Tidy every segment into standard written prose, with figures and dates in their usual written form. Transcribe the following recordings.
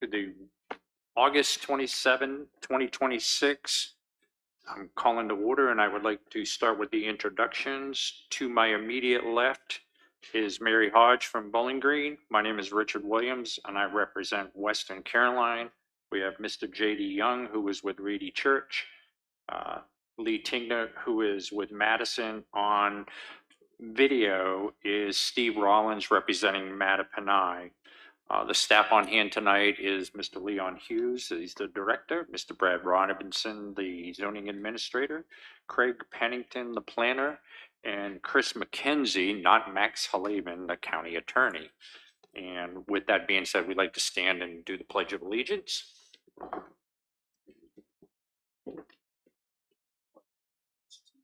to the August 27, 2026. I'm calling to order, and I would like to start with the introductions. To my immediate left is Mary Hodge from Bowling Green. My name is Richard Williams, and I represent Western Caroline. We have Mr. J.D. Young, who is with Reedy Church. Lee Tingner, who is with Madison. On video is Steve Rollins representing Mattapanai. The staff on hand tonight is Mr. Leon Hughes, he's the director, Mr. Brad Robinson, the zoning administrator, Craig Pennington, the planner, and Chris McKenzie, not Max Halavin, the county attorney. And with that being said, we'd like to stand and do the Pledge of Allegiance. To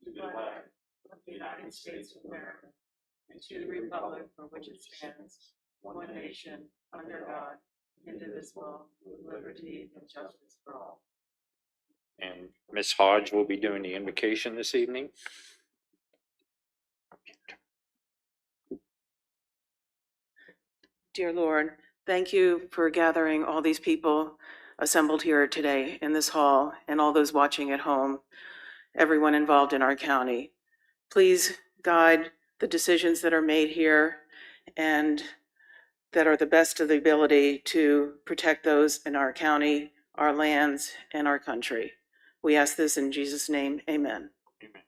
the flag of the United States of America, and to the republic for which it stands, one nation, under God, indivisible, with liberty and justice for all. And Ms. Hodge will be doing the invocation this evening. Dear Lord, thank you for gathering all these people assembled here today in this hall and all those watching at home, everyone involved in our county. Please guide the decisions that are made here and that are the best of the ability to protect those in our county, our lands, and our country. We ask this in Jesus' name, amen. Amen.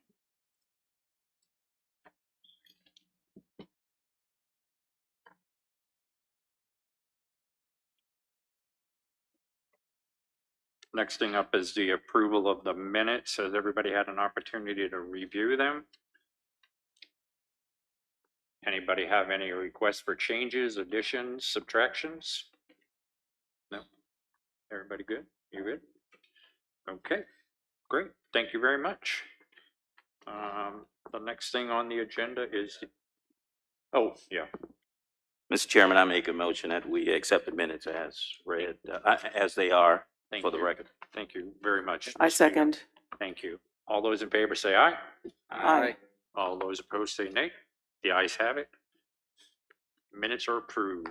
Next thing up is the approval of the minutes. Has everybody had an opportunity to review them? Anybody have any requests for changes, additions, subtractions? No? Everybody good? You good? Okay, great. Thank you very much. The next thing on the agenda is, oh, yeah. Mr. Chairman, I make a motion that we accept the minutes as read, as they are for the record. Thank you very much. I second. Thank you. All those in favor say aye. Aye. All those opposed say nay. The ayes have it. Minutes are approved.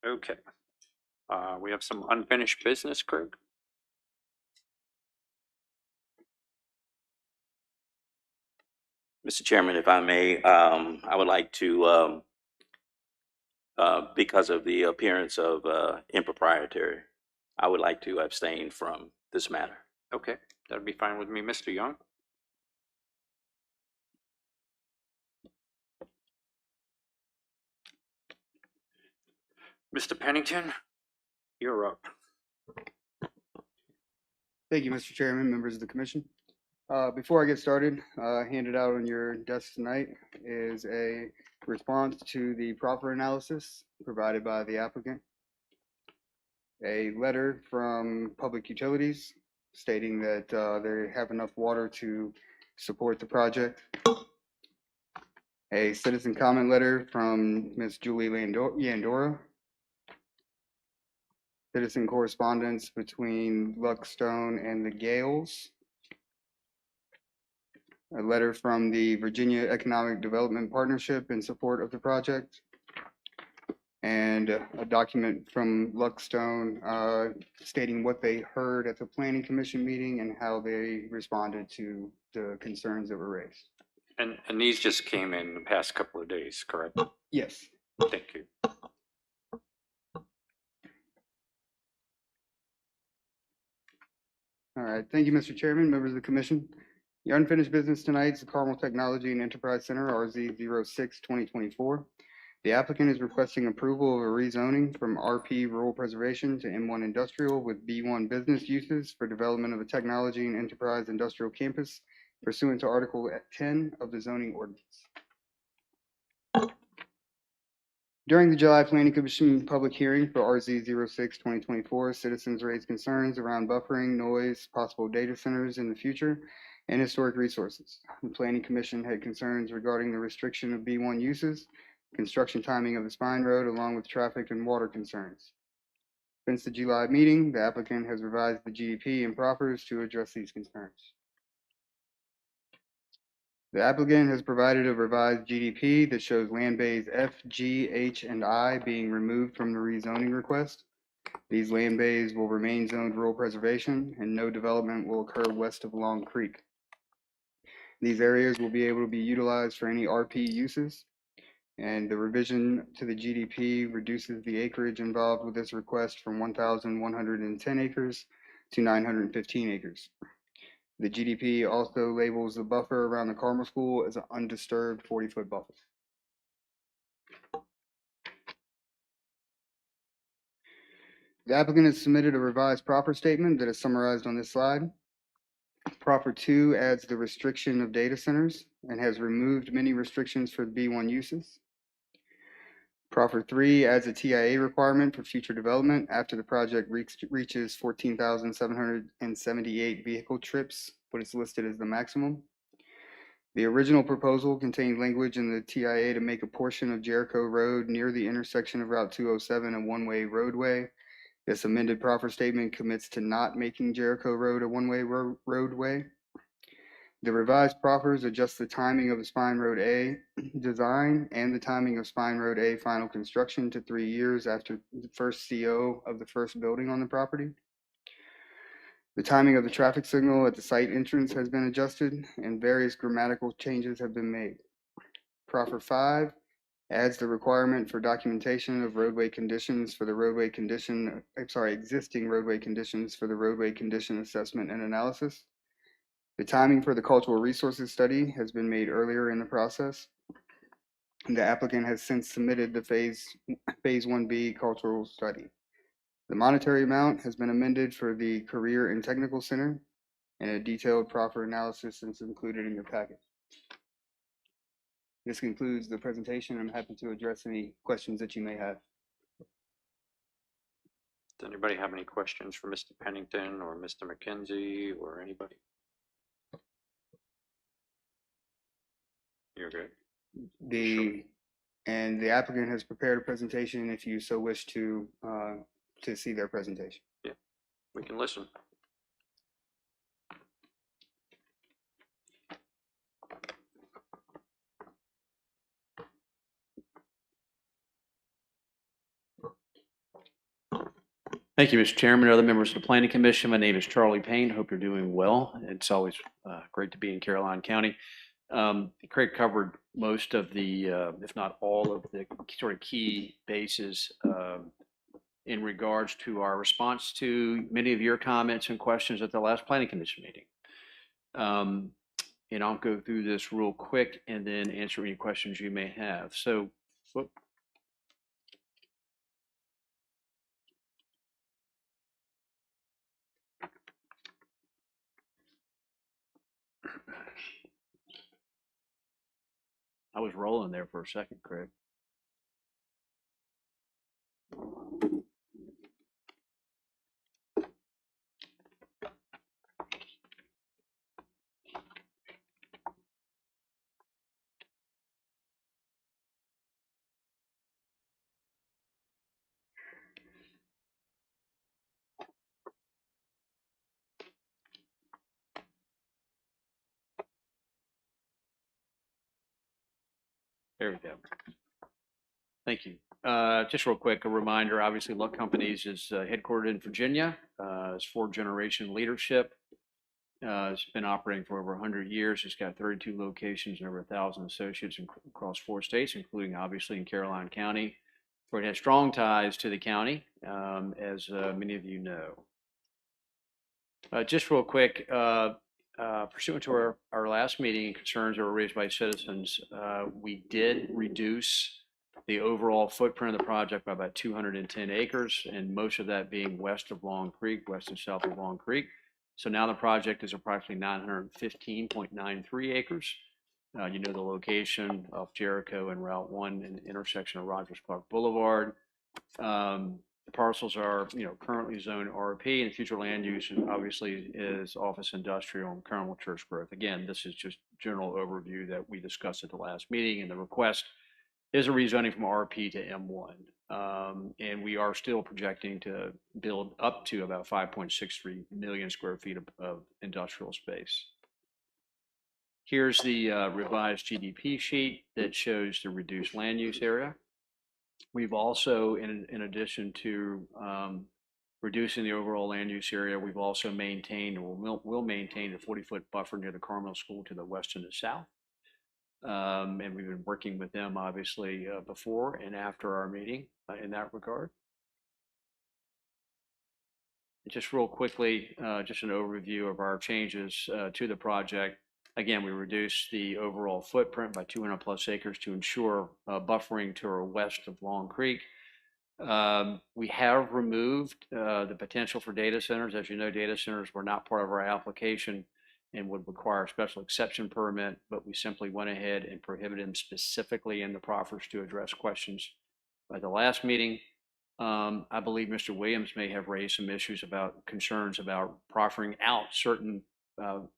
Okay. We have some unfinished business, Craig. Mr. Chairman, if I may, I would like to, because of the appearance of impropriety, I would like to abstain from this matter. Okay, that'd be fine with me, Mr. Young. Mr. Pennington, you're up. Thank you, Mr. Chairman, members of the commission. Before I get started, handed out on your desk tonight is a response to the proffer analysis provided by the applicant. A letter from Public Utilities stating that they have enough water to support the project. A citizen comment letter from Ms. Julie Yandora. Citizen correspondence between Luckstone and the Gales. A letter from the Virginia Economic Development Partnership in support of the project. And a document from Luckstone stating what they heard at the Planning Commission meeting and how they responded to the concerns that were raised. And these just came in the past couple of days, correct? Yes. Thank you. All right. Thank you, Mr. Chairman, members of the commission. The unfinished business tonight is the Carmel Technology and Enterprise Center, RZ06-2024. The applicant is requesting approval of a rezoning from RP Rural Preservation to M1 Industrial with B1 business uses for development of a technology and enterprise industrial campus pursuant to Article 10 of the zoning ordinance. During the July Planning Commission public hearing for RZ06-2024, citizens raised concerns around buffering, noise, possible data centers in the future, and historic resources. The Planning Commission had concerns regarding the restriction of B1 uses, construction timing of the spine road, along with traffic and water concerns. Since the July meeting, the applicant has revised the GDP and proffers to address these concerns. The applicant has provided a revised GDP that shows land bays F, G, H, and I being removed from the rezoning request. These land bays will remain zoned rural preservation and no development will occur west of Long Creek. These areas will be able to be utilized for any RP uses. And the revision to the GDP reduces the acreage involved with this request from 1,110 acres to 915 acres. The GDP also labels the buffer around the Carmel School as an undisturbed 40-foot buffer. The applicant has submitted a revised proffer statement that is summarized on this slide. Proffer 2 adds the restriction of data centers and has removed many restrictions for B1 uses. Proffer 3 adds a TIA requirement for future development after the project reaches 14,778 vehicle trips, what is listed as the maximum. The original proposal contained language in the TIA to make a portion of Jericho Road near the intersection of Route 207 a one-way roadway. This amended proffer statement commits to not making Jericho Road a one-way roadway. The revised proffers adjust the timing of the Spine Road A design and the timing of Spine Road A final construction to 3 years after the first CO of the first building on the property. The timing of the traffic signal at the site entrance has been adjusted and various grammatical changes have been made. Proffer 5 adds the requirement for documentation of roadway conditions for the existing roadway conditions for the roadway condition assessment and analysis. The timing for the cultural resources study has been made earlier in the process. The applicant has since submitted the phase 1B cultural study. The monetary amount has been amended for the Career and Technical Center, and a detailed proffer analysis is included in your packet. This concludes the presentation. I'm happy to address any questions that you may have. Does anybody have any questions for Mr. Pennington or Mr. McKenzie or anybody? You're good. The applicant has prepared a presentation if you so wish to see their presentation. We can listen. Thank you, Mr. Chairman, other members of the Planning Commission. My name is Charlie Payne. Hope you're doing well. It's always great to be in Caroline County. Craig covered most of the, if not all of the sort of key bases in regards to our response to many of your comments and questions at the last Planning Commission meeting. And I'll go through this real quick and then answer any questions you may have. So, I was rolling there for a second, Craig. There we go. Thank you. Just real quick, a reminder, obviously Luck Companies is headquartered in Virginia. It's 4th-generation leadership. It's been operating for over 100 years. It's got 32 locations and over 1,000 associates across 4 states, including obviously in Caroline County, where it has strong ties to the county, as many of you know. Just real quick, pursuant to our last meeting, concerns that were raised by citizens, we did reduce the overall footprint of the project by about 210 acres, and most of that being west of Long Creek, west and south of Long Creek. So now the project is approximately 915.93 acres. You know the location of Jericho and Route 1 and the intersection of Rogers Park Boulevard. The parcels are, currently zoned RP, and future land use obviously is office industrial and Carmel Church growth. Again, this is just general overview that we discussed at the last meeting, and the request is a rezoning from RP to M1. And we are still projecting to build up to about 5.63 million square feet of industrial space. Here's the revised GDP sheet that shows the reduced land use area. We've also, in addition to reducing the overall land use area, we've also maintained, or will maintain, a 40-foot buffer near the Carmel School to the west and the south. And we've been working with them, obviously, before and after our meeting in that regard. Just real quickly, just an overview of our changes to the project. Again, we reduced the overall footprint by 200 plus acres to ensure buffering to our west of Long Creek. We have removed the potential for data centers. As you know, data centers were not part of our application and would require a special exception permit, but we simply went ahead and prohibited them specifically in the proffers to address questions at the last meeting. I believe Mr. Williams may have raised some issues about concerns about proffering out certain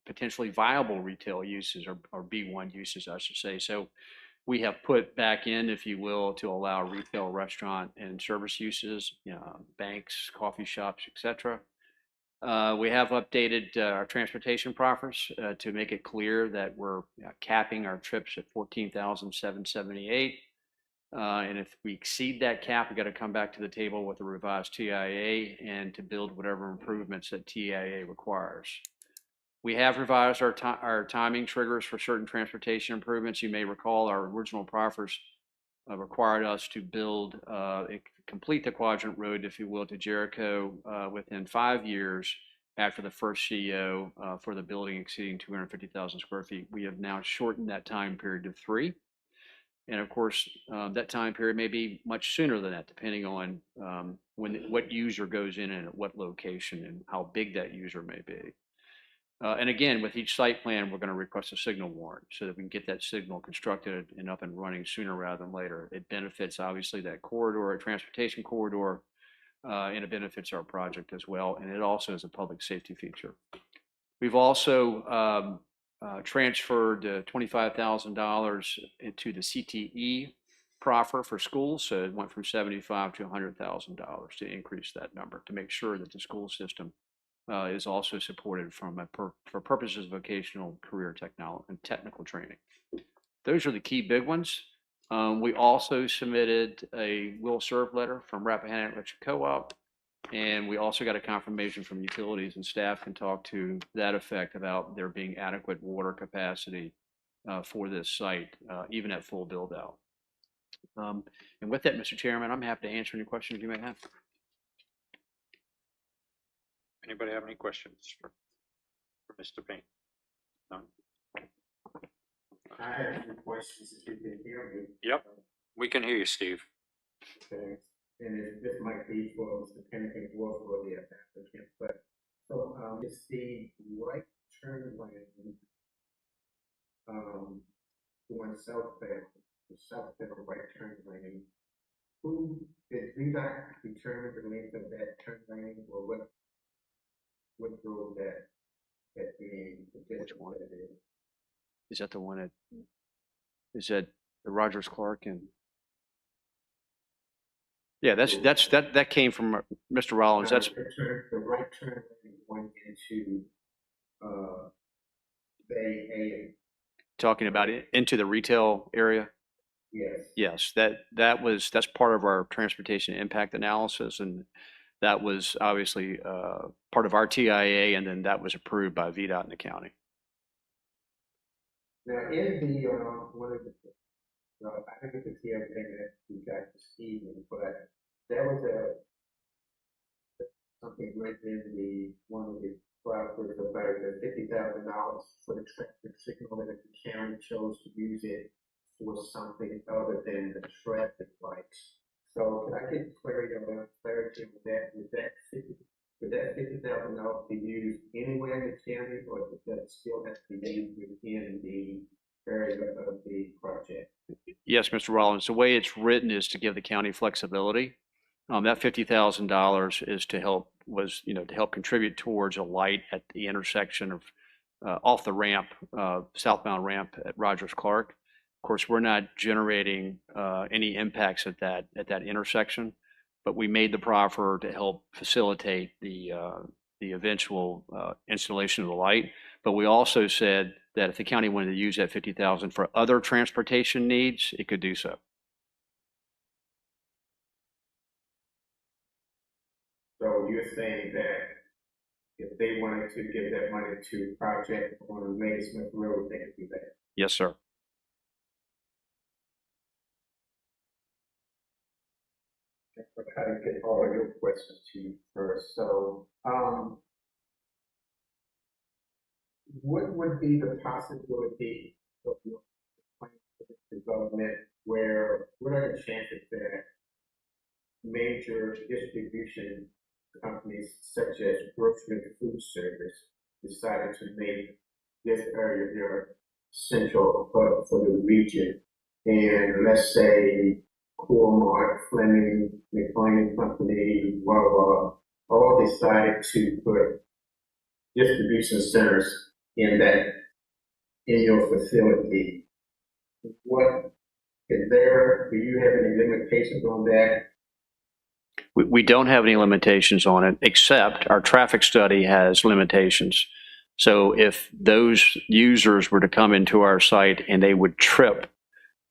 potentially viable retail uses, or B1 uses, I should say. So we have put back in, if you will, to allow retail, restaurant, and service uses, banks, coffee shops, etc. We have updated our transportation proffers to make it clear that we're capping our trips at 14,778. And if we exceed that cap, we got to come back to the table with a revised TIA and to build whatever improvements that TIA requires. We have revised our timing triggers for certain transportation improvements. You may recall our original proffers required us to build, complete the quadrant road, if you will, to Jericho within 5 years after the first CEO for the building exceeding 250,000 square feet. We have now shortened that time period to 3. And of course, that time period may be much sooner than that, depending on what user goes in and at what location and how big that user may be. And again, with each site plan, we're going to request a signal warrant so that we can get that signal constructed and up and running sooner rather than later. It benefits, obviously, that corridor, a transportation corridor, and it benefits our project as well. And it also is a public safety feature. We've also transferred $25,000 into the CTE proffer for schools. So it went from $75,000 to $100,000 to increase that number, to make sure that the school system is also supported for purposes of vocational career technical training. Those are the key big ones. We also submitted a will serve letter from Rappahannock Electric Co-op, and we also got a confirmation from utilities, and staff can talk to that effect about there being adequate water capacity for this site, even at full build out. And with that, Mr. Chairman, I'm happy to answer any questions you may have. Anybody have any questions for Mr. Payne? None? I have some questions if you can hear me. Yep, we can hear you, Steve. Okay. And this might be for Mr. Pennington or for the applicant, but so it's the right turn lane going southbound, the southbound right turn lane. Who did VDOT determine the length of that turn lane, or what drove that being? Which one? Is that the one is that the Rogers Clark and? Yeah, that came from Mr. Rollins. That's the right turn lane went into Bay A. Talking about it into the retail area. Yes. Yes, that's part of our transportation impact analysis, and that was obviously part of our TIA, and then that was approved by VDOT in the county. Now, in the one of the, I think it's the everything that we got this evening, but there was something written in the one of the properties about the $50,000 for the traffic signal, and the county chose to use it for something other than the traffic lights. So can I get clarity on that? Would that $50,000 be used anywhere in the county, or does that still have to be used within the area of the project? Yes, Mr. Rollins, the way it's written is to give the county flexibility. That $50,000 is to help contribute towards a light at the intersection of off the ramp, southbound ramp at Rogers Clark. Of course, we're not generating any impacts at that intersection, but we made the proffer to help facilitate the eventual installation of the light. But we also said that if the county wanted to use that 50,000 for other transportation needs, it could do so. So you're saying that if they wanted to give that money to project on Lady Smith Road, they could do that? Yes, sir. But how to get all of your questions to you first. So, what would be the possibility of your plan for this development where, what are the chances that major distribution companies such as grocery and food service decided to make this area their central hub for the region? And let's say Walmart, Fleming, McLean Company, Wawa, all decided to put distribution centers in your facility. What is there? Do you have any limitations on that? We don't have any limitations on it, except our traffic study has limitations. So if those users were to come into our site and they would trip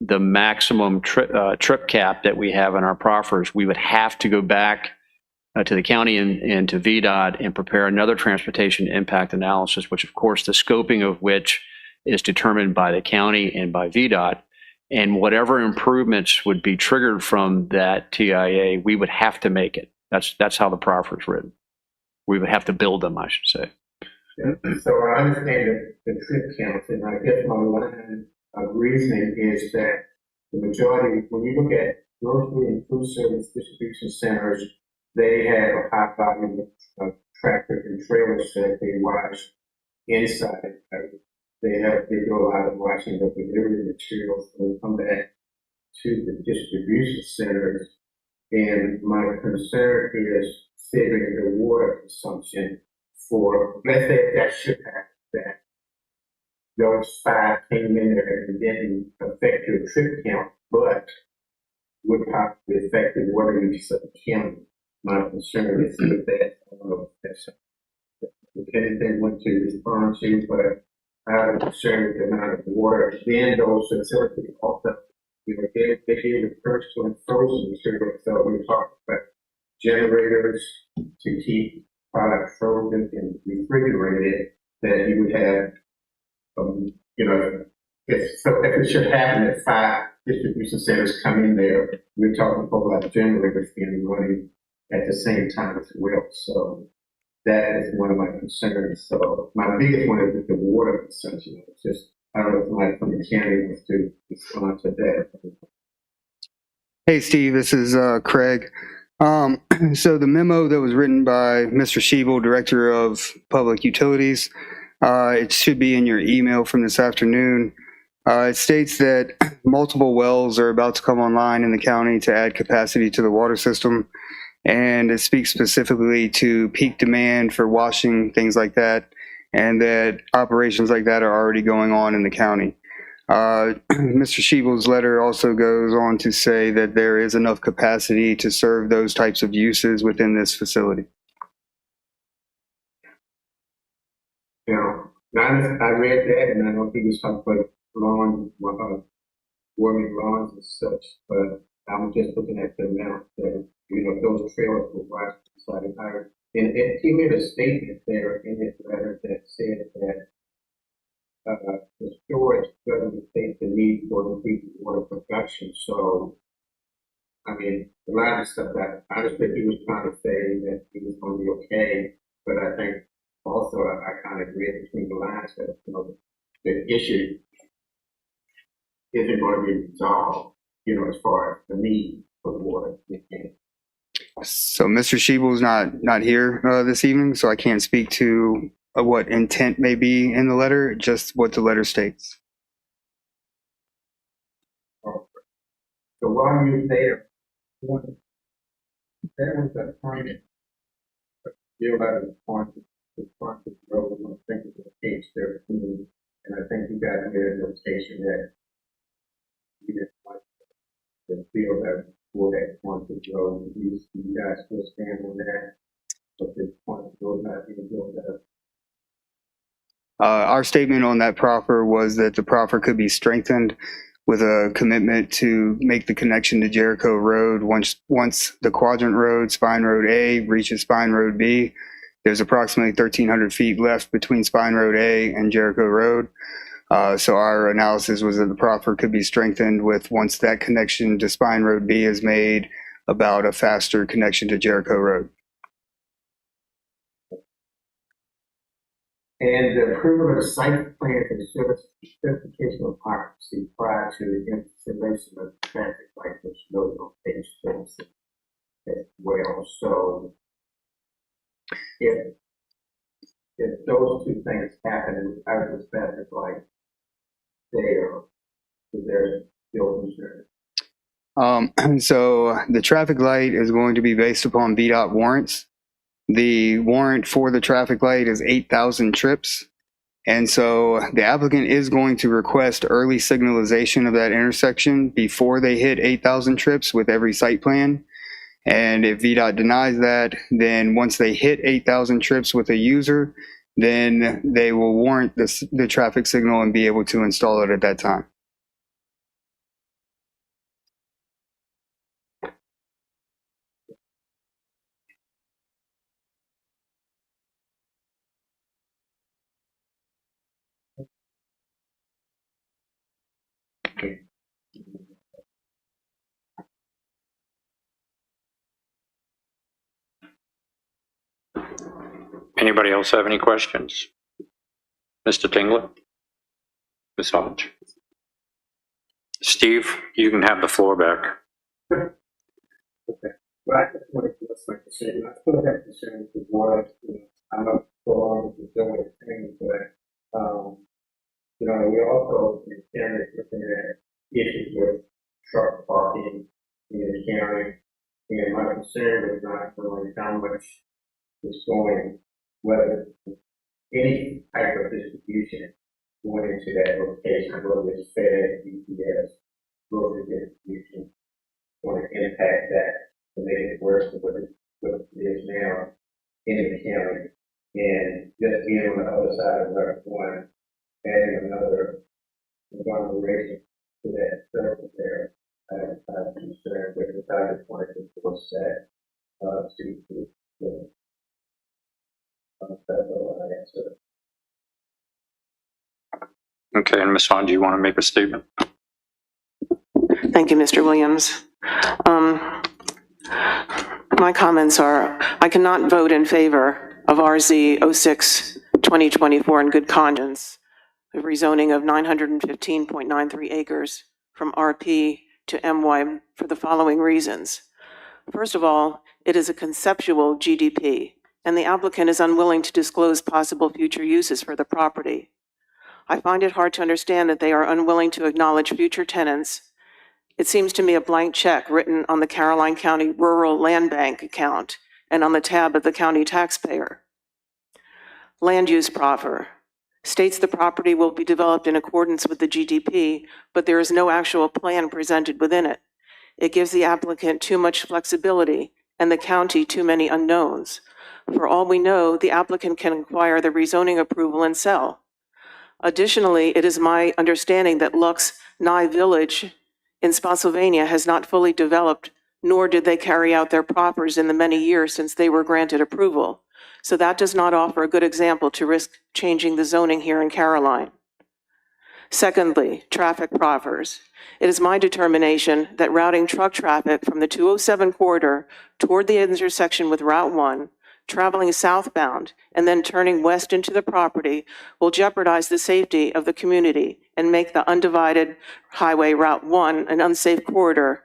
the maximum trip cap that we have in our proffers, we would have to go back to the county and to VDOT and prepare another transportation impact analysis, which of course the scoping of which is determined by the county and by VDOT. And whatever improvements would be triggered from that TIA, we would have to make it. That's how the proffer is written. We would have to build them, I should say. So I understand the trip counts, and I guess my line of reasoning is that the majority, when you look at grocery and food service distribution centers, they have a high volume of tractor and trailers that they watch inside. They do a lot of watching of the delivery materials when they come back to the distribution centers. And my concern is saving the water consumption for, let's say that should happen, that those 5 came in there and didn't affect your trip count, but would possibly affect the water use of the county. My concern is with that. I don't know if that's if anything went to respond to, but I have a concern with the amount of water. Then those facilities also, they gave the first one frozen material, so we talked about generators to keep products frozen and refrigerated, that you would have, if it should happen that 5 distribution centers come in there, we're talking about a lot of generators being running at the same time as well. So that is one of my concerns. So my biggest one is with the water consumption. It's just, I don't know if somebody from the county wants to respond to that. Hey, Steve, this is Craig. So the memo that was written by Mr. Schiebel, Director of Public Utilities, it should be in your email from this afternoon. It states that multiple wells are about to come online in the county to add capacity to the water system. And it speaks specifically to peak demand for washing, things like that, and that operations like that are already going on in the county. Mr. Schiebel's letter also goes on to say that there is enough capacity to serve those types of uses within this facility. You know, I read that, and I know he was talking about lawn, warming lawns and such, but I'm just looking at the amount that, those trailers will watch inside the tire. And he made a statement there in his letter that said that the storage doesn't take the need for increased water production. So, I mean, a lot of stuff that I understood he was trying to say that he was going to be okay, but I think also I kind of read between the lines that, the issue isn't going to be resolved, as far as the need for water. So Mr. Schiebel's not here this evening, so I can't speak to what intent may be in the letter, just what the letter states. So while you're there, there was a point, deal out of the point road, I think it was page 13, and I think you guys made a notation that you didn't like the field that for that point road. You guys still stand on that, but this point road not being built up. Our statement on that proffer was that the proffer could be strengthened with a commitment to make the connection to Jericho Road once the Quadrant Road, Spine Road A, reaches Spine Road B. There's approximately 1,300 feet left between Spine Road A and Jericho Road. So our analysis was that the proffer could be strengthened with, once that connection to Spine Road B is made, about a faster connection to Jericho Road. And the approval of the site plan for the certification of occupancy prior to the installation of traffic light was noted on page 26 as well. So if those two things happen without the traffic light there, is there still concern? So the traffic light is going to be based upon VDOT warrants. The warrant for the traffic light is 8,000 trips. And so the applicant is going to request early signalization of that intersection before they hit 8,000 trips with every site plan. And if VDOT denies that, then once they hit 8,000 trips with a user, then they will warrant the traffic signal and be able to install it at that time. Anybody else have any questions? Mr. Tingler? Ms. Hodge? Steve, you can have the floor back. Okay. Well, I just wanted to like to say, I still have concerns with what, I'm not for the doing things, but, we also in Canada looking at issues with truck parking in the county. And my concern is not really how much is going, whether any type of distribution going into that location, whether it's fed, UPS, grocery distribution, going to impact that to make it worse than what it is now in the county. And just being on the other side of Route 1, adding another agglomeration to that circle there, I'm concerned with it. I just wanted to force that that's all I answer. Okay, and Ms. Hodge, do you want to make a statement? Thank you, Mr. Williams. My comments are, I cannot vote in favor of RZ 06-2024 in good conscience, the rezoning of 915.93 acres from RP to MY for the following reasons. First of all, it is a conceptual GDP, and the applicant is unwilling to disclose possible future uses for the property. I find it hard to understand that they are unwilling to acknowledge future tenants. It seems to me a blank check written on the Caroline County Rural Land Bank account and on the tab of the county taxpayer. Land use proffer states the property will be developed in accordance with the GDP, but there is no actual plan presented within it. It gives the applicant too much flexibility and the county too many unknowns. For all we know, the applicant can acquire the rezoning approval and sell. Additionally, it is my understanding that Lux Nye Village in Spotsylvania has not fully developed, nor did they carry out their proffers in the many years since they were granted approval. So that does not offer a good example to risk changing the zoning here in Caroline. Secondly, traffic proffers. It is my determination that routing truck traffic from the 207 corridor toward the intersection with Route 1, traveling southbound, and then turning west into the property will jeopardize the safety of the community and make the undivided highway Route 1 an unsafe corridor,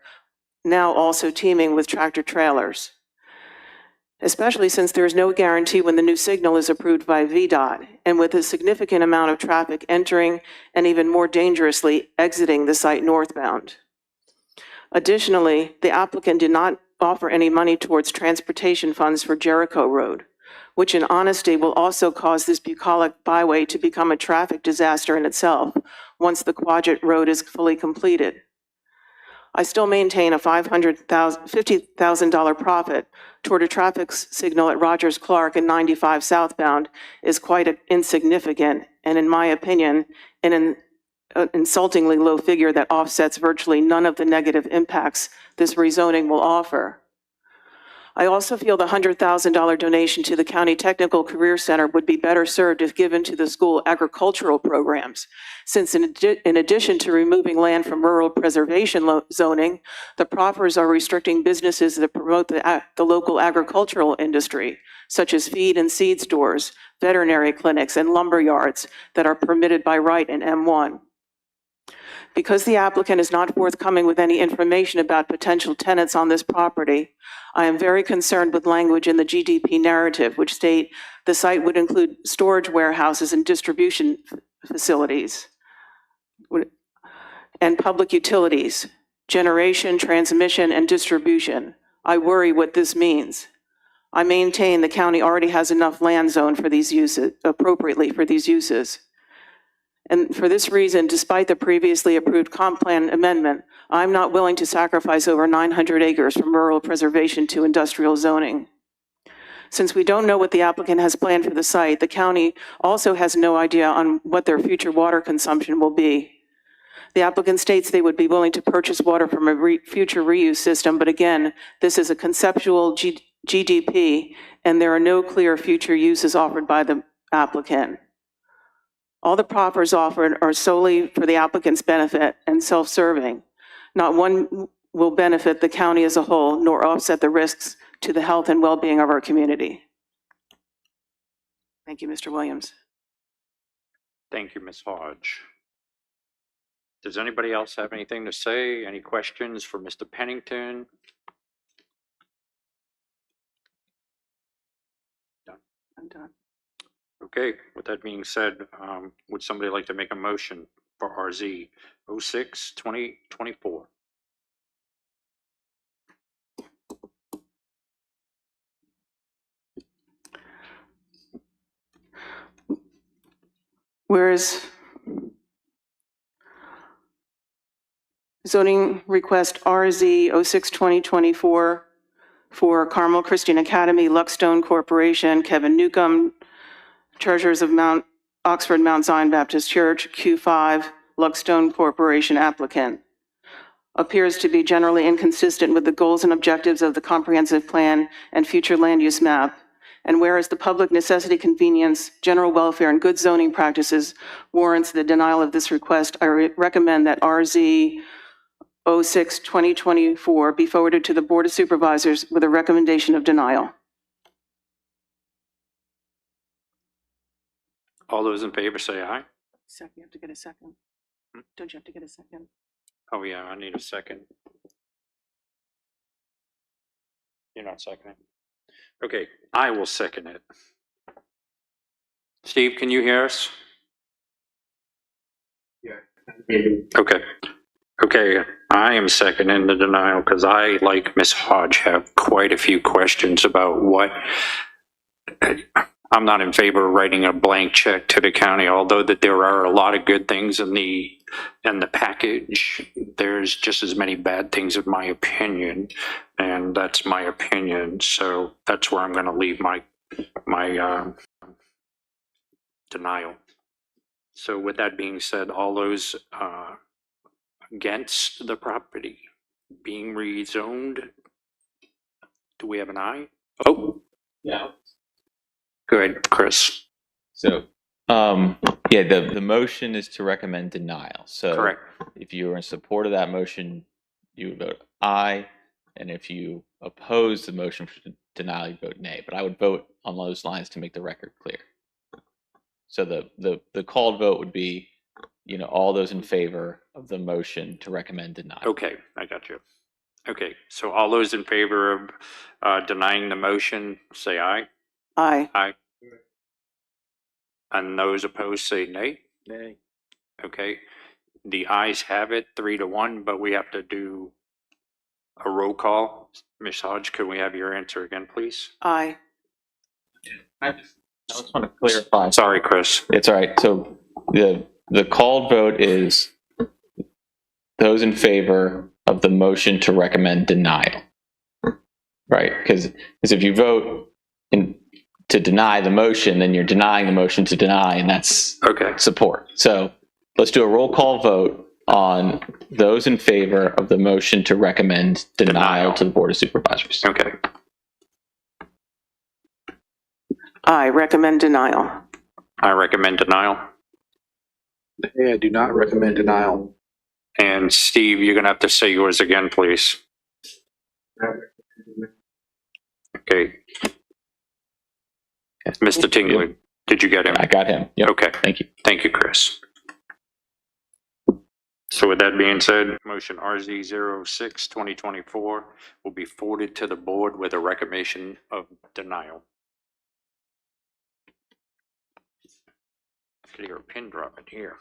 now also teeming with tractor trailers. Especially since there is no guarantee when the new signal is approved by VDOT, and with a significant amount of traffic entering and even more dangerously exiting the site northbound. Additionally, the applicant did not offer any money towards transportation funds for Jericho Road, which in honesty will also cause this bucolic byway to become a traffic disaster in itself once the Quadrant Road is fully completed. I still maintain a $50,000 profit toward a traffic signal at Rogers Clark and 95 southbound is quite insignificant, and in my opinion, an insultingly low figure that offsets virtually none of the negative impacts this rezoning will offer. I also feel the $100,000 donation to the County Technical Career Center would be better served if given to the school agricultural programs, since in addition to removing land from rural preservation zoning, the proffers are restricting businesses that promote the local agricultural industry, such as feed and seed stores, veterinary clinics, and lumber yards that are permitted by right in M1. Because the applicant is not forthcoming with any information about potential tenants on this property, I am very concerned with language in the GDP narrative, which state the site would include storage warehouses and distribution facilities and public utilities, generation, transmission, and distribution. I worry what this means. I maintain the county already has enough land zone for these uses, appropriately for these uses. And for this reason, despite the previously approved comp plan amendment, I'm not willing to sacrifice over 900 acres from rural preservation to industrial zoning. Since we don't know what the applicant has planned for the site, the county also has no idea on what their future water consumption will be. The applicant states they would be willing to purchase water from a future reuse system, but again, this is a conceptual GDP, and there are no clear future uses offered by the applicant. All the proffers offered are solely for the applicant's benefit and self-serving. Not one will benefit the county as a whole, nor offset the risks to the health and well-being of our community. Thank you, Mr. Williams. Thank you, Ms. Hodge. Does anybody else have anything to say? Any questions for Mr. Pennington? I'm done. Okay, with that being said, would somebody like to make a motion for RZ 06-2024? Whereas zoning request RZ 06-2024 for Carmel Christian Academy, Luckstone Corporation, Kevin Newcomb, Treasurers of Oxford Mount Zion Baptist Church, Q5, Luckstone Corporation applicant. Appears to be generally inconsistent with the goals and objectives of the comprehensive plan and future land use map. And whereas the public necessity, convenience, general welfare, and good zoning practices warrants the denial of this request, I recommend that RZ 06-2024 be forwarded to the Board of Supervisors with a recommendation of denial. All those in favor say aye. Second, you have to get a second. Don't you have to get a second? Oh yeah, I need a second. You're not seconding. Okay, I will second it. Steve, can you hear us? Okay. Okay, I am seconding the denial because I, like Ms. Hodge, have quite a few questions about what. I'm not in favor of writing a blank check to the county, although that there are a lot of good things in the package. There's just as many bad things, in my opinion, and that's my opinion. So that's where I'm going to leave my denial. So with that being said, all those against the property being rezoned, do we have an aye? Oh, Yeah. go ahead, Chris. So, yeah, the motion is to recommend denial. So Correct. if you are in support of that motion, you would vote aye. And if you oppose the motion for denial, you vote nay. But I would vote on those lines to make the record clear. So the called vote would be, you know, all those in favor of the motion to recommend denial. Okay, I got you. Okay, so all those in favor of denying the motion, say aye. Aye. Aye. And those opposed say nay. Nay. Okay, the ayes have it 3-1, but we have to do a roll call. Ms. Hodge, can we have your answer again, please? Aye. I just want to clarify. Sorry, Chris. It's all right. So the called vote is those in favor of the motion to recommend denial. Right? Because if you vote to deny the motion, then you're denying the motion to deny, and that's Okay. support. So let's do a roll call vote on those in favor of the motion to recommend denial to the Board of Supervisors. Okay. I recommend denial. I recommend denial. I do not recommend denial. And Steve, you're going to have to say yours again, please. Okay. Mr. Tingley, did you get him? I got him. Yep. Okay. Thank you. Thank you, Chris. So with that being said, motion RZ 06-2024 will be forwarded to the board with a recommendation of denial. I could hear a pin drop in here.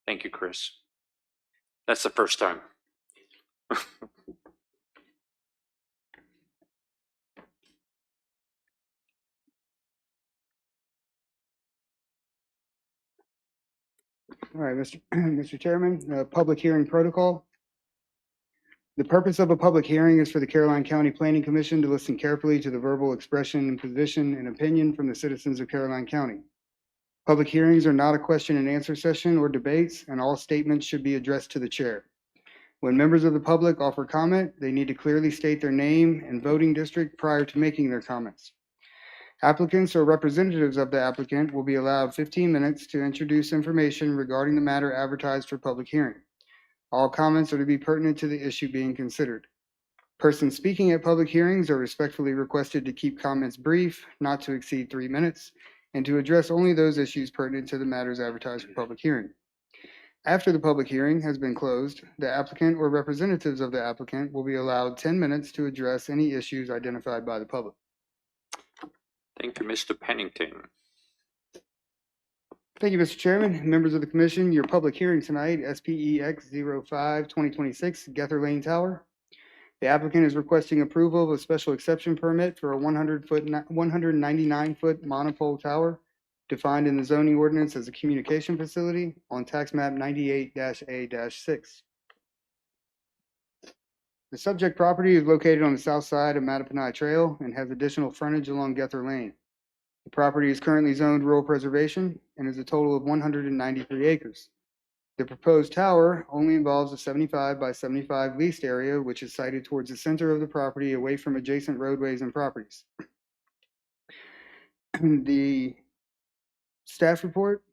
Thank you, Chris. That's the first time. All right, Mr. Chairman, public hearing protocol. The purpose of a public hearing is for the Caroline County Planning Commission to listen carefully to the verbal expression and position and opinion from the citizens of Caroline County. Public hearings are not a question and answer session or debates, and all statements should be addressed to the chair. When members of the public offer comment, they need to clearly state their name and voting district prior to making their comments. Applicants or representatives of the applicant will be allowed 15 minutes to introduce information regarding the matter advertised for public hearing. All comments are to be pertinent to the issue being considered. Persons speaking at public hearings are respectfully requested to keep comments brief, not to exceed 3 minutes, and to address only those issues pertinent to the matters advertised for public hearing. After the public hearing has been closed, the applicant or representatives of the applicant will be allowed 10 minutes to address any issues identified by the public. Thank you, Mr. Pennington. Thank you, Mr. Chairman. Members of the commission, your public hearing tonight, SPEX 05-2026 Gether Lane Tower. The applicant is requesting approval of a special exception permit for a 199-foot monopole tower defined in the zoning ordinance as a communication facility on tax map 98-A-6. The subject property is located on the south side of Mattaponi Trail and has additional frontage along Gether Lane. The property is currently zoned rural preservation and is a total of 193 acres. The proposed tower only involves a 75 by 75 leased area, which is sited towards the center of the property away from adjacent roadways and properties. The staff report,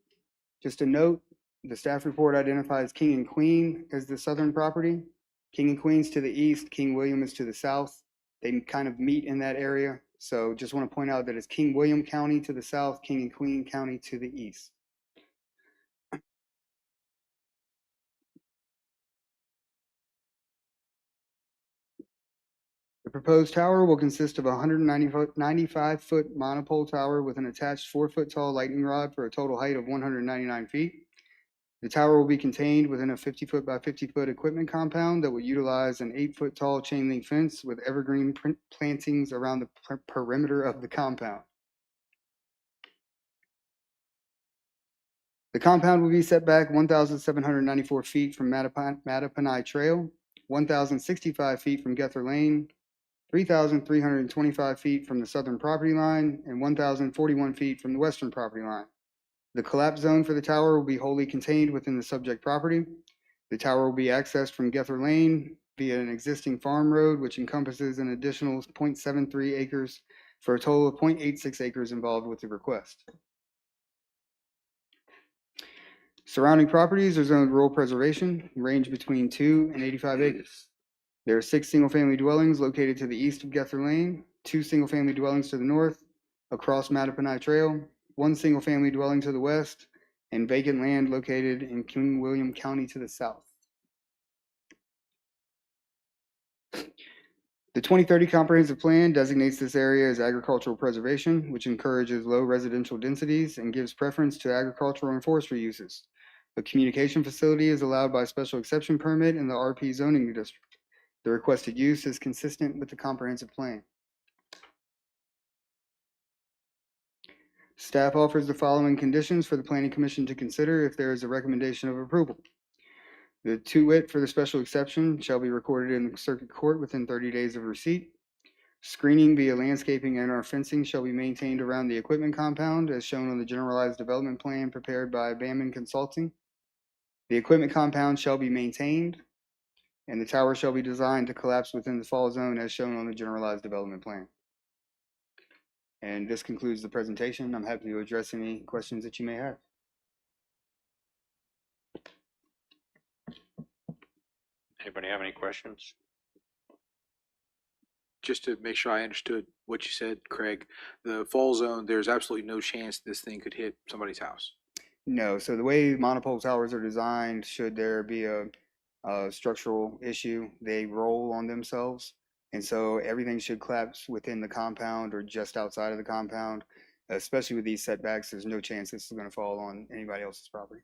just a note, the staff report identifies King and Queen as the southern property. King and Queen's to the east, King William is to the south. They kind of meet in that area. So just want to point out that it's King William County to the south, King and Queen County to the east. The proposed tower will consist of a 195-foot monopole tower with an attached 4-foot tall lightning rod for a total height of 199 feet. The tower will be contained within a 50-foot by 50-foot equipment compound that will utilize an 8-foot tall chain link fence with evergreen plantings around the perimeter of the compound. The compound will be set back 1,794 feet from Mattaponi Trail, 1,065 feet from Gether Lane, 3,325 feet from the southern property line, and 1,041 feet from the western property line. The collapse zone for the tower will be wholly contained within the subject property. The tower will be accessed from Gether Lane via an existing farm road, which encompasses an additional 0.73 acres for a total of 0.86 acres involved with the request. Surrounding properties are zoned rural preservation, range between 2 and 85 acres. There are 6 single-family dwellings located to the east of Gether Lane, 2 single-family dwellings to the north, across Mattaponi Trail, 1 single-family dwelling to the west, and vacant land located in King William County to the south. The 2030 Comprehensive Plan designates this area as agricultural preservation, which encourages low residential densities and gives preference to agricultural and forestry uses. A communication facility is allowed by special exception permit in the RP zoning district. The requested use is consistent with the comprehensive plan. Staff offers the following conditions for the Planning Commission to consider if there is a recommendation of approval. The to-wit for the special exception shall be recorded in the circuit court within 30 days of receipt. Screening via landscaping and or fencing shall be maintained around the equipment compound as shown on the generalized development plan prepared by Bamman Consulting. The equipment compound shall be maintained, and the tower shall be designed to collapse within the fall zone as shown on the generalized development plan. And this concludes the presentation. I'm happy to address any questions that you may have. Anybody have any questions? Just to make sure I understood what you said, Craig, the fall zone, there's absolutely no chance this thing could hit somebody's house. No, so the way monopole towers are designed, should there be a structural issue, they roll on themselves. And so everything should collapse within the compound or just outside of the compound. Especially with these setbacks, there's no chance this is going to fall on anybody else's property.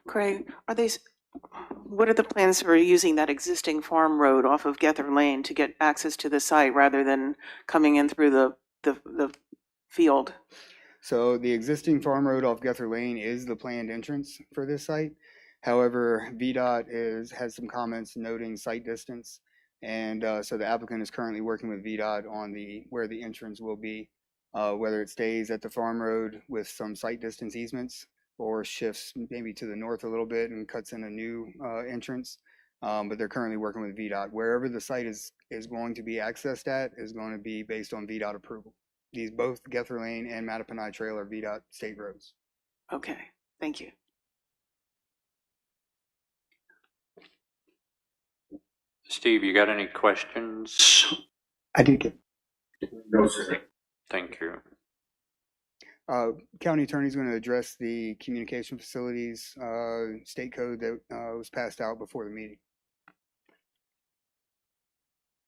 Craig, what are the plans for using that existing farm road off of Gether Lane to get access to the site rather than coming in through the field? So the existing farm road off Gether Lane is the planned entrance for this site. However, VDOT has some comments noting site distance. And so the applicant is currently working with VDOT on where the entrance will be, whether it stays at the farm road with some site distance easements or shifts maybe to the north a little bit and cuts in a new entrance. But they're currently working with VDOT. Wherever the site is going to be accessed at is going to be based on VDOT approval. These both Gether Lane and Mattaponi Trail are VDOT state roads. Okay, thank you. Steve, you got any questions? I did get. No, sir. Thank you. County Attorney is going to address the communication facilities state code that was passed out before the meeting.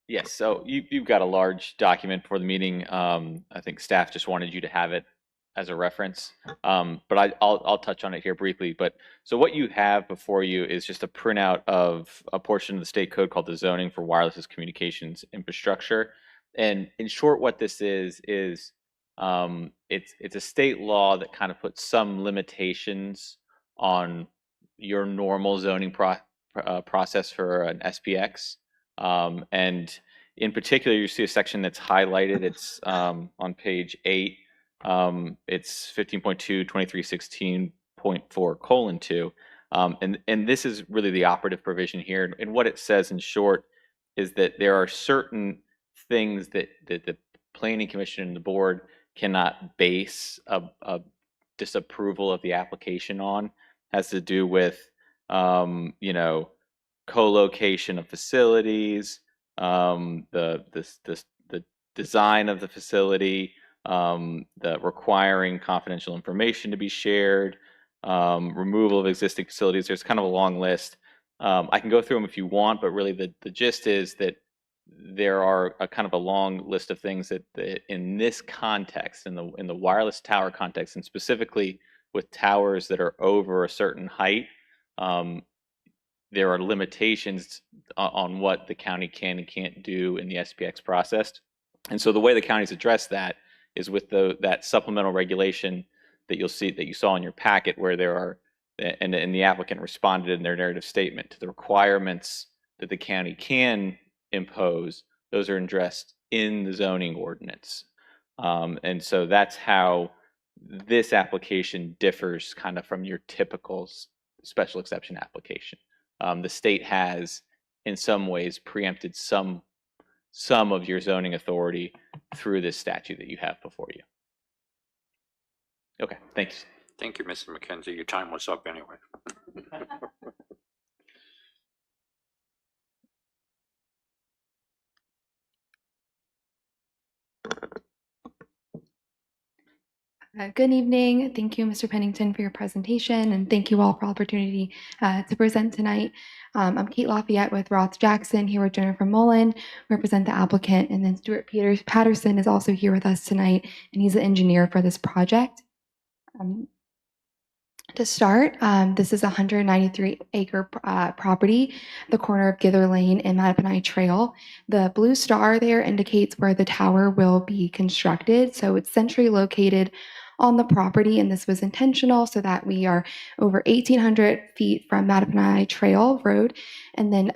Yes, so you've got a large document for the meeting. I think staff just wanted you to have it as a reference. But I'll touch on it here briefly. But so what you have before you is just a printout of a portion of the state code called the zoning for wireless communications infrastructure. And in short, what this is it's a state law that kind of puts some limitations on your normal zoning process for an SPX. And in particular, you see a section that's highlighted. It's on page 8. It's 15.2, 2316.4:2. And this is really the operative provision here. And what it says in short is that there are certain things that the Planning Commission and the board cannot base a disapproval of the application on. Has to do with, co-location of facilities, the design of the facility, the requiring confidential information to be shared, removal of existing facilities. There's kind of a long list. I can go through them if you want, but really the gist is that there are a kind of a long list of things that in this context, in the wireless tower context, and specifically with towers that are over a certain height, there are limitations on what the county can and can't do in the SPX process. And so the way the county's addressed that is with that supplemental regulation that you saw in your packet, where there are, and the applicant responded in their narrative statement to the requirements that the county can impose. Those are addressed in the zoning ordinance. And so that's how this application differs kind of from your typical special exception application. The state has, in some ways, preempted some of your zoning authority through this statute that you have before you. Okay, thanks. Thank you, Mr. McKenzie. Your time was up anyway. Good evening. Thank you, Mr. Pennington, for your presentation, and thank you all for the opportunity to present tonight. I'm Kate Lafayette with Roth Jackson, here with Jennifer Mullen, represent the applicant, and then Stuart Patterson is also here with us tonight, and he's the engineer for this project. To start, this is a 193-acre property, the corner of Gether Lane and Mattaponi Trail. The blue star there indicates where the tower will be constructed. So it's centrally located on the property, and this was intentional so that we are over 1,800 feet from Mattaponi Trail Road, and then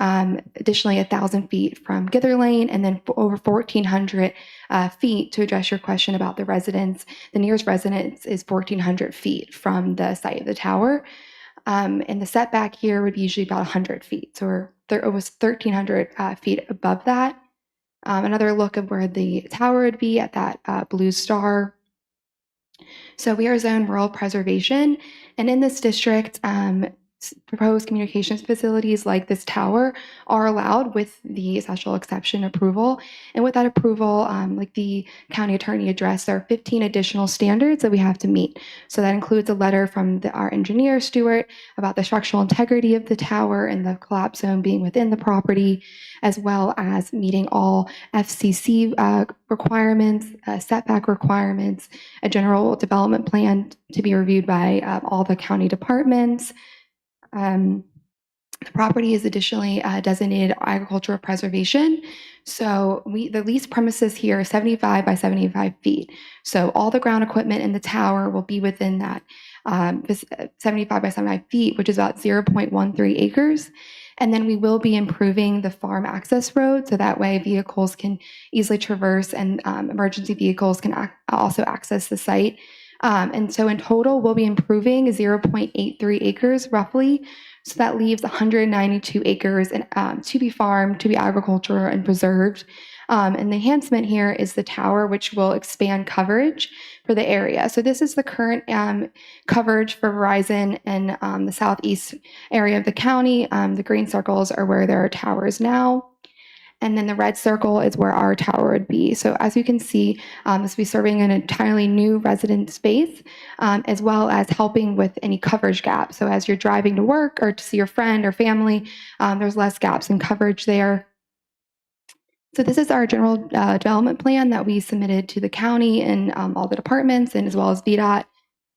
additionally 1,000 feet from Gether Lane, and then over 1,400 feet to address your question about the residence. The nearest residence is 1,400 feet from the site of the tower. And the setback here would be usually about 100 feet. So we're almost 1,300 feet above that. Another look of where the tower would be at that blue star. So we are zoned rural preservation, and in this district, proposed communications facilities like this tower are allowed with the special exception approval. And with that approval, like the county attorney addressed, there are 15 additional standards that we have to meet. So that includes a letter from our engineer, Stuart, about the structural integrity of the tower and the collapse zone being within the property, as well as meeting all FCC requirements, setback requirements, a general development plan to be reviewed by all the county departments. The property is additionally designated agricultural preservation. So the lease premises here are 75 by 75 feet. So all the ground equipment in the tower will be within that 75 by 75 feet, which is about 0.13 acres. And then we will be improving the farm access road so that way vehicles can easily traverse and emergency vehicles can also access the site. And so in total, we'll be improving 0.83 acres roughly. So that leaves 192 acres to be farmed, to be agricultural and preserved. And the enhancement here is the tower, which will expand coverage for the area. So this is the current coverage for Verizon in the southeast area of the county. The green circles are where there are towers now. And then the red circle is where our tower would be. So as you can see, this will be serving an entirely new resident space, as well as helping with any coverage gaps. So as you're driving to work or to see your friend or family, there's less gaps in coverage there. So this is our general development plan that we submitted to the county and all the departments, and as well as VDOT.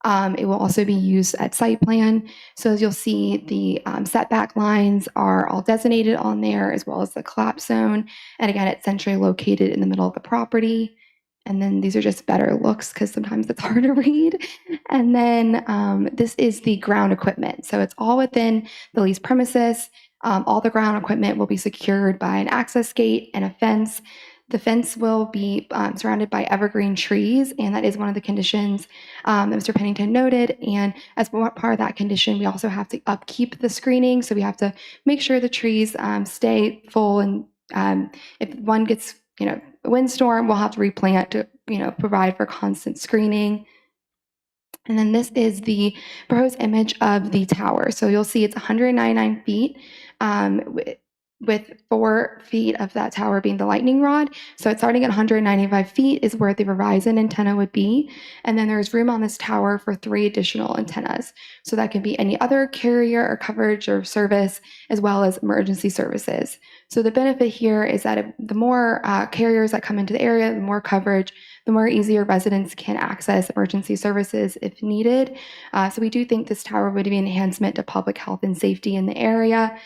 It will also be used at site plan. So as you'll see, the setback lines are all designated on there, as well as the collapse zone. And again, it's centrally located in the middle of the property. And then these are just better looks because sometimes it's hard to read. And then this is the ground equipment. So it's all within the lease premises. All the ground equipment will be secured by an access gate and a fence. The fence will be surrounded by evergreen trees, and that is one of the conditions that Mr. Pennington noted. And as part of that condition, we also have to upkeep the screening. So we have to make sure the trees stay full. And if one gets, a windstorm, we'll have to replant to, provide for constant screening. And then this is the proposed image of the tower. So you'll see it's 199 feet. With 4 feet of that tower being the lightning rod. So it's starting at 195 feet is where the Verizon antenna would be. And then there's room on this tower for 3 additional antennas. So that can be any other carrier or coverage or service, as well as emergency services. So the benefit here is that the more carriers that come into the area, the more coverage, the more easier residents can access emergency services if needed. So we do think this tower would be an enhancement to public health and safety in the area.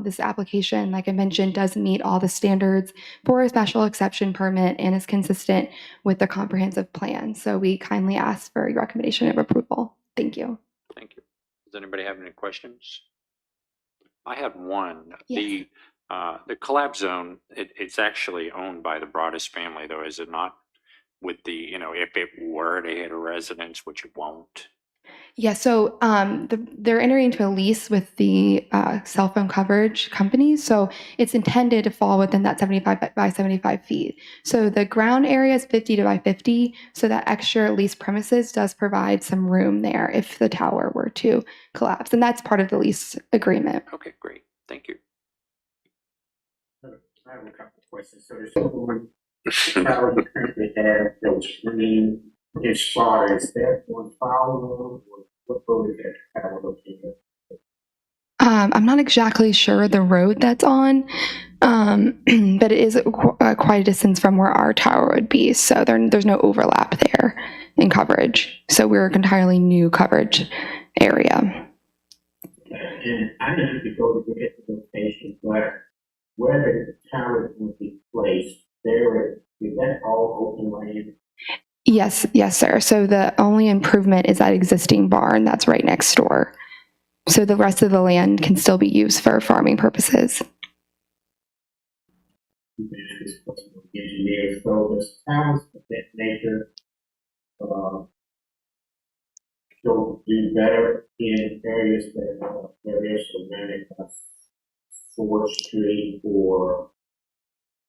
This application, like I mentioned, does meet all the standards for a special exception permit and is consistent with the comprehensive plan. So we kindly ask for your recommendation of approval. Thank you. Thank you. Does anybody have any questions? I have one. Yes. The collapse zone, it's actually owned by the Broadus family, though, is it not? With the, if it were to hit a residence, which it won't. Yeah, so they're entering into a lease with the cell phone coverage company. So it's intended to fall within that 75 by 75 feet. So the ground area is 50 by 50. So that extra lease premises does provide some room there if the tower were to collapse. And that's part of the lease agreement. Okay, great. Thank you. I have a couple of questions. So there's one tower you currently have, those screen As far as that one follow, what road is that tower located? I'm not exactly sure the road that's on, but it is quite a distance from where our tower would be. So there's no overlap there in coverage. So we're an entirely new coverage area. And I need to go to get the location, but where the tower would be placed, is that all open land? Yes, sir. So the only improvement is that existing barn that's right next door. So the rest of the land can still be used for farming purposes. This question of the engineer, so does towers of that nature, so do better in areas that, where there's romantic, forestry or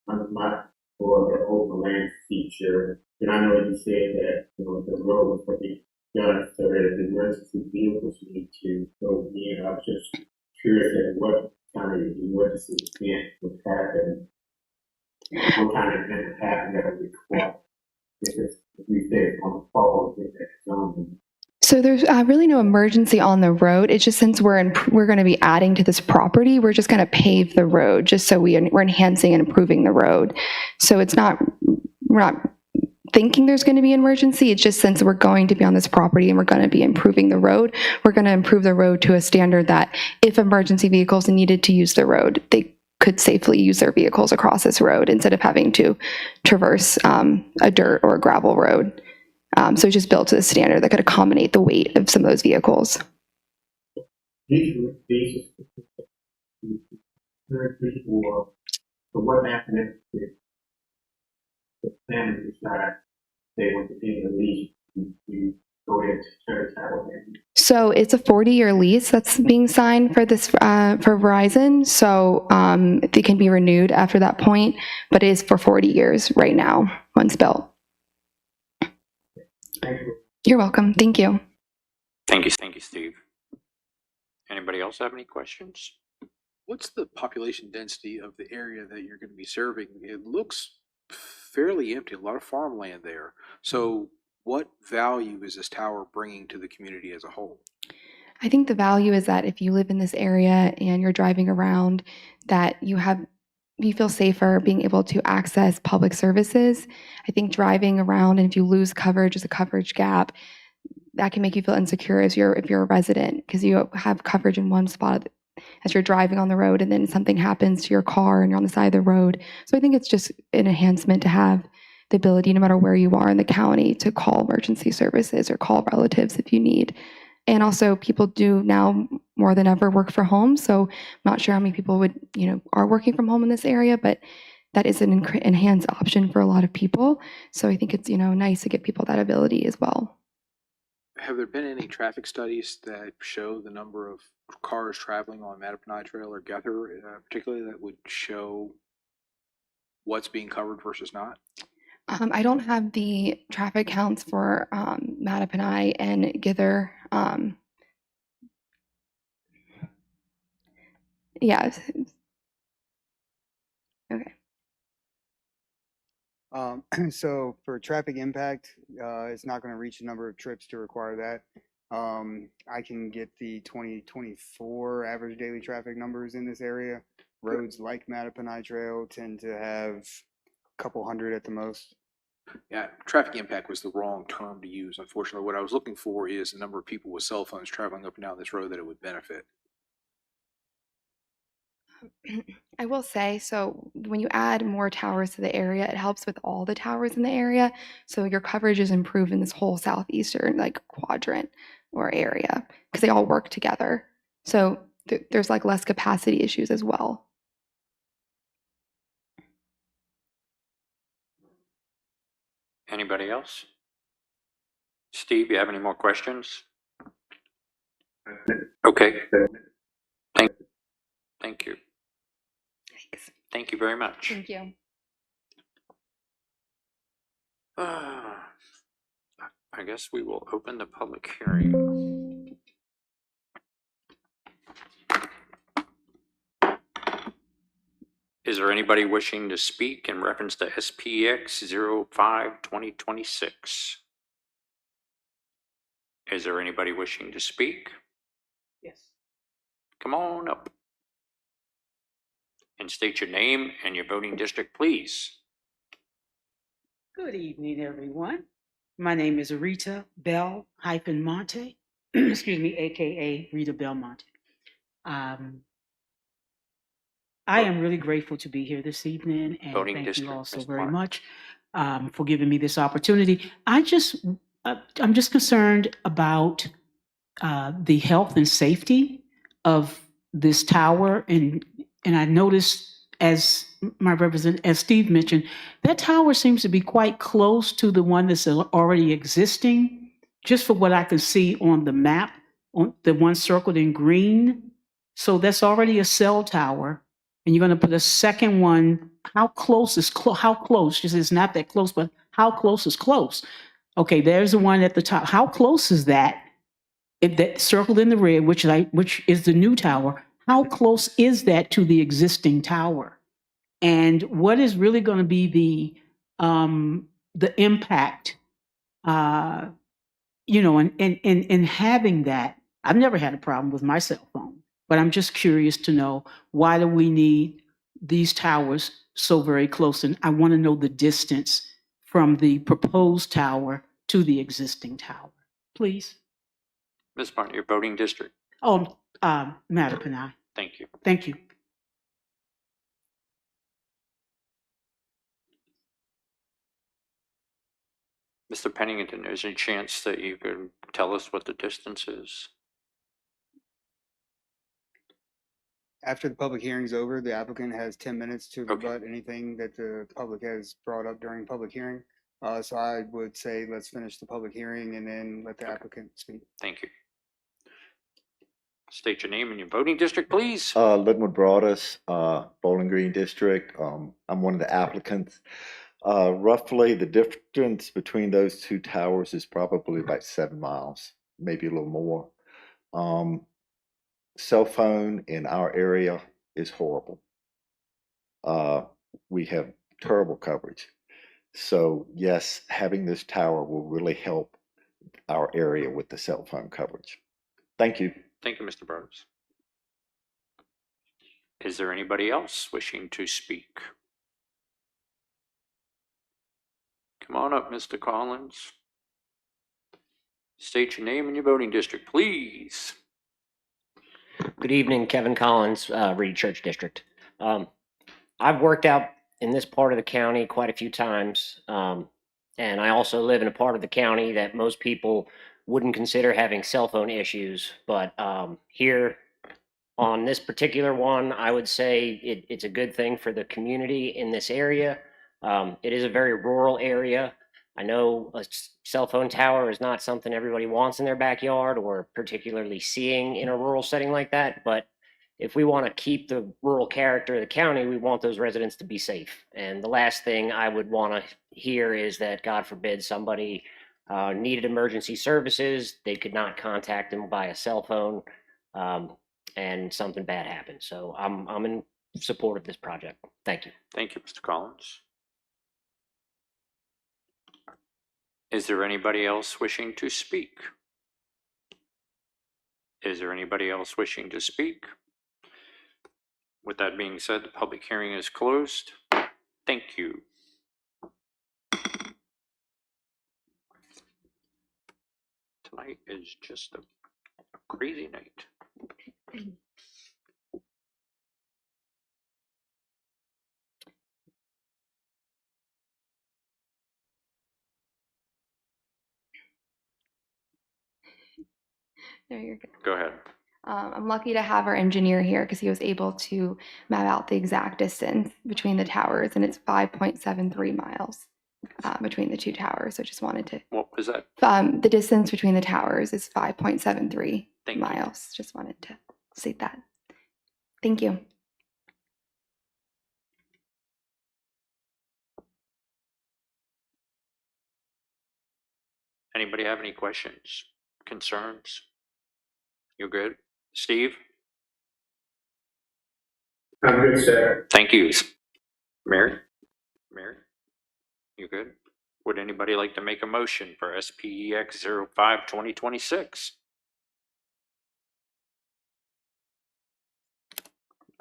unmarked or the overland feature? And I know you said that, the road was going to be done so that the emergency vehicles need to go in. I was just curious at what kind of emergency event would happen, what kind of event would happen that would require, if you said on the fall with that zone. So there's really no emergency on the road. It's just since we're going to be adding to this property, we're just going to pave the road just so we're enhancing and improving the road. So we're not thinking there's going to be an emergency. It's just since we're going to be on this property and we're going to be improving the road, we're going to improve the road to a standard that if emergency vehicles needed to use the road, they could safely use their vehicles across this road instead of having to traverse a dirt or a gravel road. So it's just built to the standard that could accommodate the weight of some of those vehicles. These or so what happened if the family decide they want to be in the lease, you go ahead and turn it out. So it's a 40-year lease that's being signed for this for Verizon. So it can be renewed after that point, but it is for 40 years right now once built. Thank you. You're welcome. Thank you. Thank you, Steve. Anybody else have any questions? What's the population density of the area that you're going to be serving? It looks fairly empty, a lot of farmland there. So what value is this tower bringing to the community as a whole? I think the value is that if you live in this area and you're driving around, that you feel safer being able to access public services. I think driving around, and if you lose coverage, there's a coverage gap, that can make you feel insecure if you're a resident, because you have coverage in one spot as you're driving on the road, and then something happens to your car and you're on the side of the road. So I think it's just an enhancement to have the ability, no matter where you are in the county, to call emergency services or call relatives if you need. And also, people do now more than ever work from home. So I'm not sure how many people are working from home in this area, but that is an enhanced option for a lot of people. So I think it's, nice to give people that ability as well. Have there been any traffic studies that show the number of cars traveling on Mattaponi Trail or Gether, particularly, that would show what's being covered versus not? I don't have the traffic counts for Mattaponi and Gether. Yeah. Okay. So for traffic impact, it's not going to reach the number of trips to require that. I can get the 2024 average daily traffic numbers in this area. Roads like Mattaponi Trail tend to have a couple hundred at the most. Yeah, traffic impact was the wrong term to use. Unfortunately, what I was looking for is the number of people with cell phones traveling up and down this road that it would benefit. I will say, so when you add more towers to the area, it helps with all the towers in the area. So your coverage is improved in this whole southeastern quadrant or area because they all work together. So there's less capacity issues as well. Anybody else? Steve, you have any more questions? Okay. Thank you. Thanks. Thank you very much. Thank you. I guess we will open the public hearing. Is there anybody wishing to speak in reference to SPX 05-2026? Is there anybody wishing to speak? Yes. Come on up. And state your name and your voting district, please. Good evening, everyone. My name is Rita Bell-Monte, excuse me, AKA Rita Belmonte. I am really grateful to be here this evening, and Voting thank district, you all so Ms. very Martin. much for giving me this opportunity. I'm just concerned about the health and safety of this tower, and I noticed, as as Steve mentioned, that tower seems to be quite close to the one that's already existing. Just for what I can see on the map, on the one circled in green, so that's already a cell tower, and you're going to put a second one. How close is how close? Just it's not that close, but how close is close? Okay, there's the one at the top. How close is that? If that circled in the red, which is the new tower, how close is that to the existing tower? And what is really going to be the impact? In having that, I've never had a problem with my cell phone, but I'm just curious to know, why do we need these towers so very close? And I want to know the distance from the proposed tower to the existing tower, please. Ms. Martin, your voting district. Oh, Mattapanai. Thank you. Thank you. Mr. Pennington, is there a chance that you could tell us what the distance is? After the public hearing's over, the applicant has 10 minutes to Okay. rebut anything that the public has brought up during public hearing. So I would say let's finish the public hearing and then let the Okay. applicant speak. Thank you. State your name and your voting district, please. Linwood Broadus, Bowling Green District. I'm one of the applicants. Roughly, the distance between those two towers is probably about 7 miles, maybe a little more. Cell phone in our area is horrible. We have terrible coverage. So yes, having this tower will really help our area with the cell phone coverage. Thank you. Thank you, Mr. Burrows. Is there anybody else wishing to speak? Come on up, Mr. Collins. State your name and your voting district, please. Good evening, Kevin Collins, Reed Church District. I've worked out in this part of the county quite a few times, and I also live in a part of the county that most people wouldn't consider having cell phone issues, but here on this particular one, I would say it's a good thing for the community in this area. It is a very rural area. I know a cell phone tower is not something everybody wants in their backyard or particularly seeing in a rural setting like that, but if we want to keep the rural character of the county, we want those residents to be safe. And the last thing I would want to hear is that, God forbid, somebody needed emergency services, they could not contact them by a cell phone, and something bad happened. So I'm in support of this project. Thank you. Thank you, Mr. Collins. Is there anybody else wishing to speak? Is there anybody else wishing to speak? With that being said, the public hearing is closed. Thank you. Tonight is just a crazy night. No, you're good. Go ahead. I'm lucky to have our engineer here because he was able to map out the exact distance between the towers, and it's 5.73 miles between the two towers. So just wanted to, What was that? the distance between the towers is 5.73 Thank you. miles. Just wanted to state that. Thank you. Anybody have any questions, concerns? You're good? Steve? I'm good, sir. Thank you. Mary? Mary? You good? Would anybody like to make a motion for SPEX 05 2026?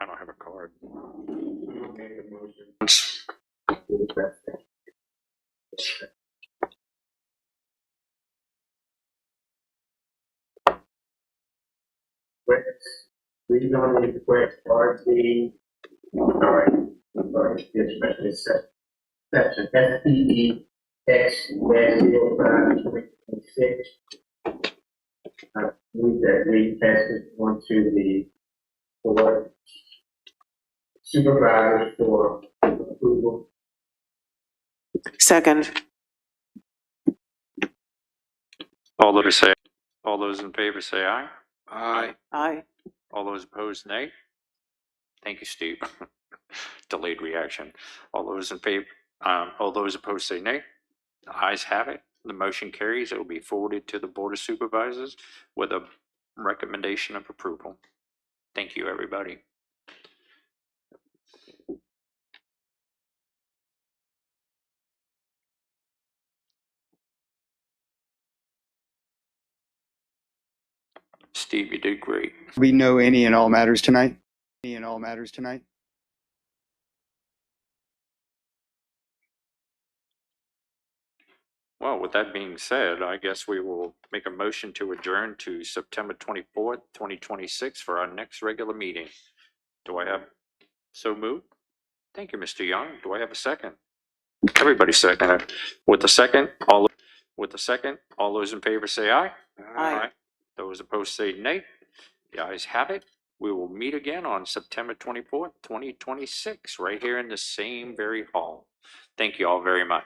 I don't have a card. I'll make a motion. Rezoning request RC, sorry, especially section SPE X -05 2026. Move that we pass it on to the board supervisors for approval. Second. All those in favor say aye. Aye. Aye. All those opposed, nay. Thank you, Steve. Delayed reaction. All those in favor, all those opposed say nay. The ayes have it. The motion carries. It will be forwarded to the Board of Supervisors with a recommendation of approval. Thank you, everybody. Steve, you did great. We know any and all matters tonight. Any and all matters tonight. Well, with that being said, I guess we will make a motion to adjourn to September 24th, 2026 for our next regular meeting. Do I have so moved? Thank you, Mr. Young. Do I have a second? Everybody seconded. With the second, all those in favor say aye. Aye. Those opposed say nay. The ayes have it. We will meet again on September 24th, 2026, right here in the same very hall. Thank you all very much.